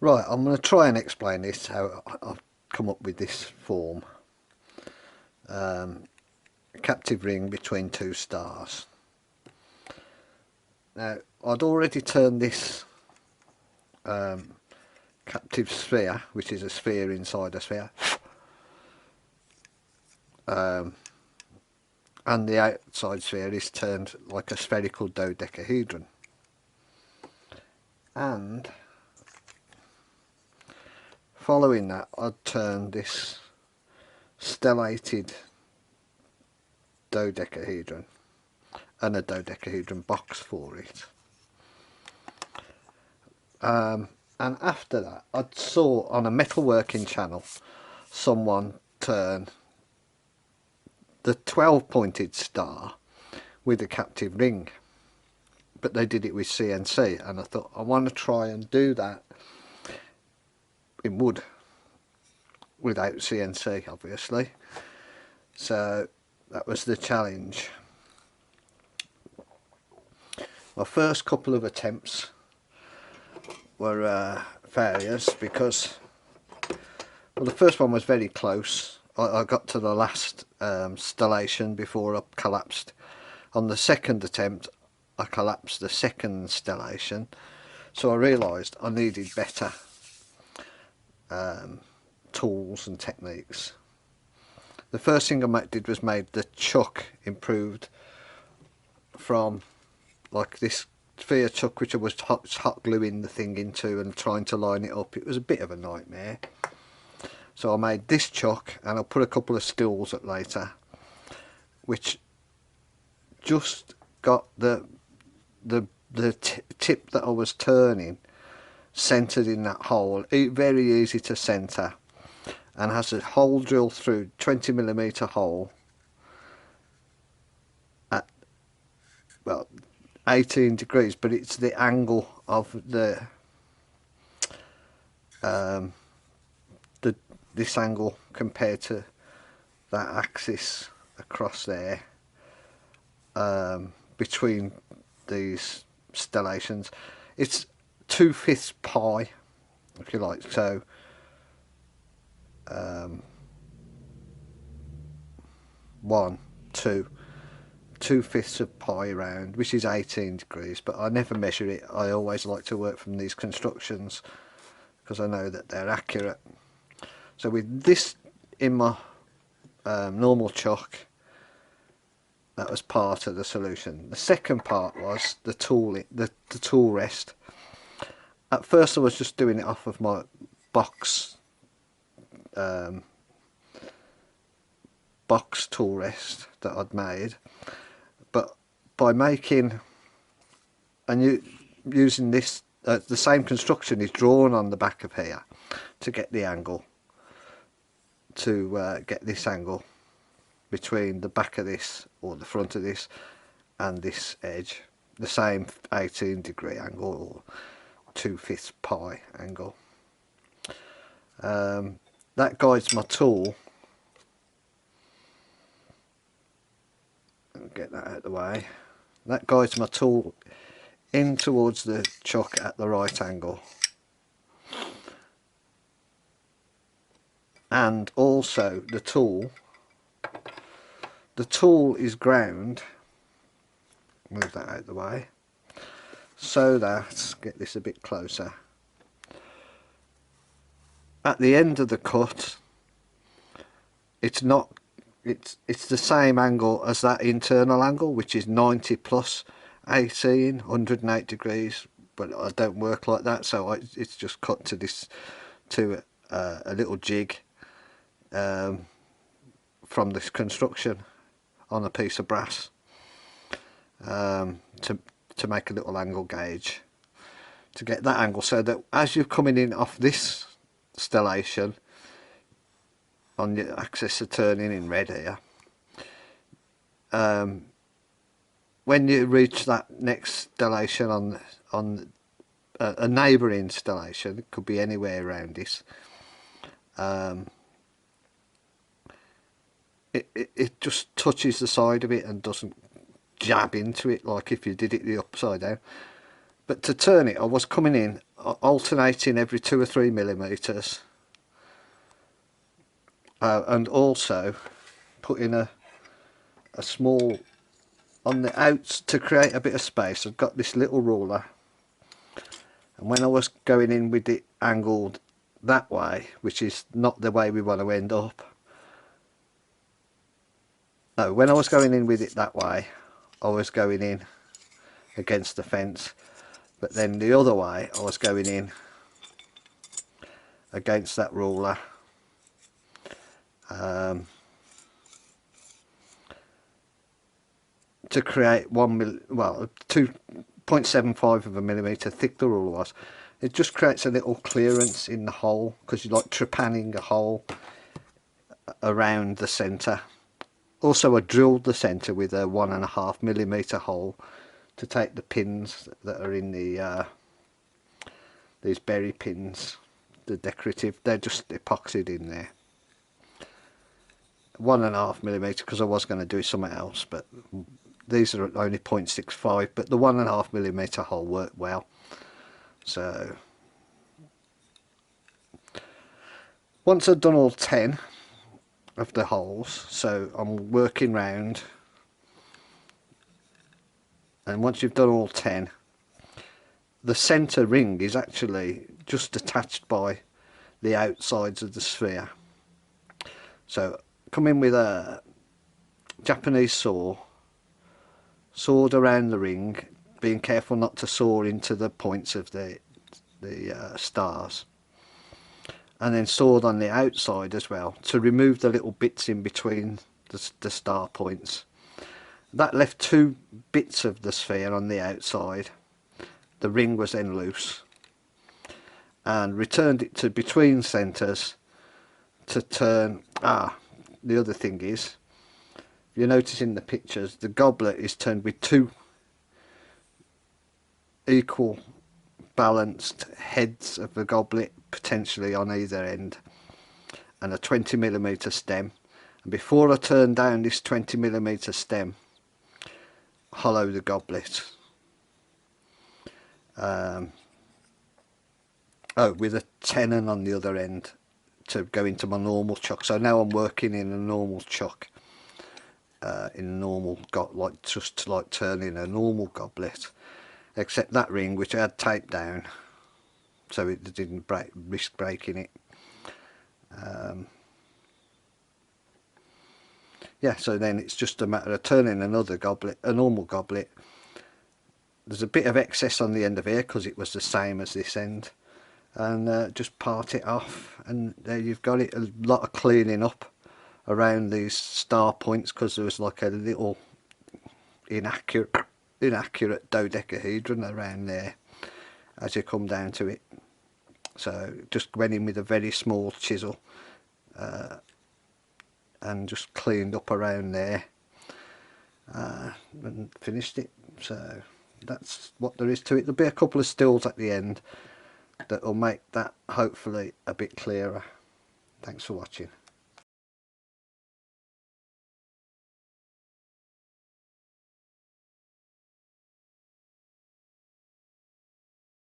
Right, I'm going to try and explain this, how I've come up with this form. Captive ring between two stars. Now, I'd already turned this captive sphere, which is a sphere inside a sphere, and the outside sphere is turned like a spherical dodecahedron. And following that, I'd turn this stellated dodecahedron and a dodecahedron box for it. And after that, I saw on a metalworking channel someone turn the 12-pointed star with a captive ring, but they did it with CNC, and I thought I want to try and do that in wood without CNC, obviously. So that was the challenge. My first couple of attempts were failures because, well, the first one was very close. I got to the last stellation before I collapsed. On the second attempt, I collapsed the second stellation, so I realised I needed better tools and techniques. The first thing I did was made the chuck improved from like this sphere chuck, which I was hot gluing the thing into and trying to line it up. It was a bit of a nightmare. So I made this chuck, and I'll put a couple of stills up later, which just got the tip that I was turning centered in that hole. Very easy to center, and has a hole drilled through, 20mm hole at, well, 18 degrees, but it's the angle of this angle compared to that axis across there, between these stellations. It's 2/5 pi, if you like. So 2/5 of pi round, which is 18 degrees, but I never measure it. I always like to work from these constructions because I know that they're accurate. So with this in my normal chuck, that was part of the solution. The second part was the tool rest. At first I was just doing it off of my box tool rest that I'd made, but by making and using this, the same construction is drawn on the back of here to get the angle, to get this angle between the back of this, or the front of this, and this edge, the same 18-degree angle, or 2/5 pi angle. That guides my tool. I'll get that out of the way. That guides my tool in towards the chuck at the right angle. And also the tool is ground, move that out of the way, so that, get this a bit closer, at the end of the cut it's the same angle as that internal angle, which is 90 plus 18, 108 degrees, but I don't work like that, so it's just cut to this, to a little jig from this construction on a piece of brass, to make a little angle gauge to get that angle, so that as you're coming in off this stellation on your axis of turning in red here, when you reach that next stellation on a neighbouring stellation, it could be anywhere around this, it just touches the side of it and doesn't jab into it like if you did it the upside down. But to turn it, I was coming in alternating every 2 or 3 millimeters, and also putting a small on the outs to create a bit of space. I've got this little ruler, and when I was going in with it angled that way, which is not the way we want to end up, no, when I was going in with it that way, I was going in against the fence, but then the other way I was going in against that ruler, to create 2.75 of a millimetre thick the ruler was. It just creates a little clearance in the hole, because you're like trepanning a hole around the centre. Also, I drilled the centre with a 1.5 millimetre hole to take the pins that are in the these berry pins, the decorative, they're just epoxied in there. 1.5 millimetre because I was going to do something else, but these are only 0.65, but the 1.5 millimetre hole worked well. So once I've done all 10 of the holes, so I'm working round, and once you've done all 10, the centre ring is actually just attached by the outsides of the sphere. So come in with a Japanese saw, sawed around the ring, being careful not to saw into the points of the stars, and then sawed on the outside as well to remove the little bits in between the star points. That left 2 bits of the sphere on the outside. The ring was then loose, and returned it to between centres to turn. The other thing is, you notice in the pictures the goblet is turned with 2 equal balanced heads of the goblet potentially on either end, and a 20mm stem. And before I turn down this 20mm stem, hollow the goblet, with a tenon on the other end to go into my normal chuck. So now I'm working in a normal chuck, in a normal just like turning a normal goblet, except that ring which I had taped down so it didn't risk breaking it. Yeah, so then it's just a matter of turning another goblet, a normal goblet. There's a bit of excess on the end of here because it was the same as this end, and just part it off, and there you've got it. A lot of cleaning up around these star points because there was like a little inaccurate dodecahedron around there as you come down to it. So just went in with a very small chisel, and just cleaned up around there, and finished it. So that's what there is to it. There'll be a couple of stills at the end that will make that hopefully a bit clearer. Thanks for watching.